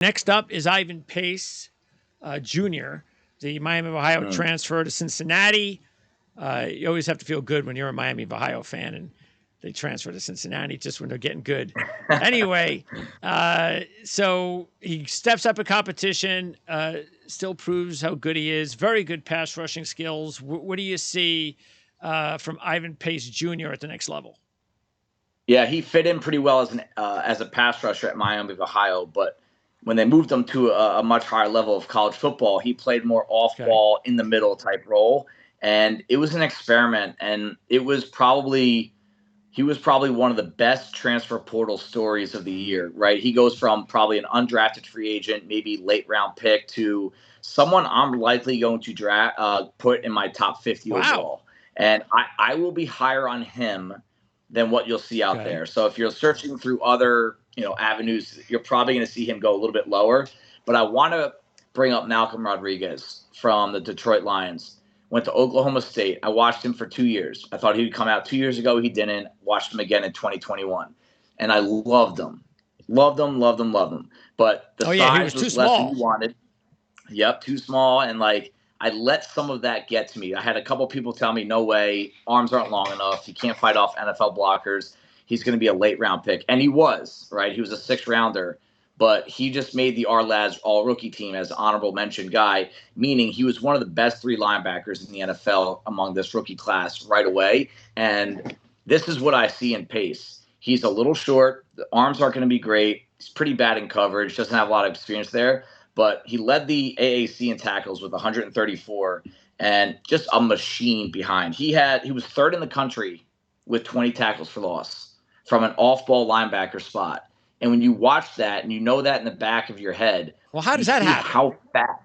Next up is Ivan Pace Jr., the Miami of Ohio transfer to Cincinnati. You always have to feel good when you're a Miami of Ohio fan and they transfer to Cincinnati just when they're getting good. Anyway, so he steps up in competition, still proves how good he is. Very good pass rushing skills. What do you see from Ivan Pace Jr. at the next level? Yeah, he fit in pretty well as a pass rusher at Miami of Ohio, but when they moved him to a much higher level of college football, he played more off-ball, in the middle type role, and it was an experiment. And he was probably one of the best transfer portal stories of the year. Right, he goes from probably an undrafted free agent, maybe late round pick, to someone I'm likely going to put in my top 50 overall, and I will be higher on him than what you'll see out there. So if you're searching through other avenues, you're probably going to see him go a little bit lower. But I want to bring up Malcolm Rodriguez from the Detroit Lions. Went to Oklahoma State. I watched him for 2 years. I thought he would come out 2 years ago. He didn't. Watched him again in 2021. And I loved him. Loved him. But the size was less than he wanted. Yep, too small. And I let some of that get to me. I had a couple people tell me, no way, arms aren't long enough. He can't fight off NFL blockers. He's going to be a late round pick. And he was, right? He was a 6th rounder, but he just made the Our-Lads all-rookie team as honorable mention guy, meaning he was one of the best 3 linebackers in the NFL among this rookie class right away. And this is what I see in Pace. He's a little short. The arms aren't going to be great. He's pretty bad in coverage. Doesn't have a lot of experience there. But he led the AAC in tackles with 134 and just a machine behind. He was 3rd in the country with 20 tackles for loss from an off-ball linebacker spot. And when you watch that and you know that in the back of your head, well, how does that happen? How fast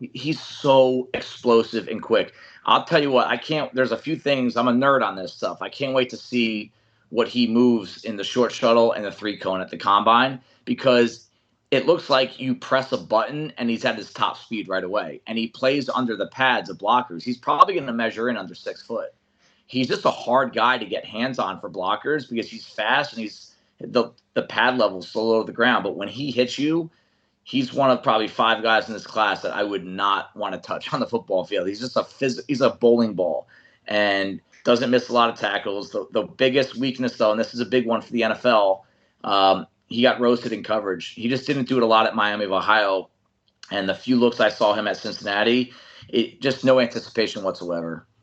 he's so explosive and quick. I'll tell you what, there's a few things. I'm a nerd on this stuff. I can't wait to see what he moves in the short shuttle and the 3-cone at the combine, because it looks like you press a button and he's at his top speed right away. And he plays under the pads of blockers. He's probably going to measure in under 6 foot. He's just a hard guy to get hands on for blockers because he's fast and the pad level is so low to the ground. But when he hits you, he's one of probably 5 guys in this class that I would not want to touch on the football field. He's just he's a bowling ball and doesn't miss a lot of tackles. The biggest weakness, though, and this is a big one for the NFL, he got roasted in coverage. He just didn't do it a lot at Miami of Ohio. And the few looks I saw him at Cincinnati, just no anticipation whatsoever.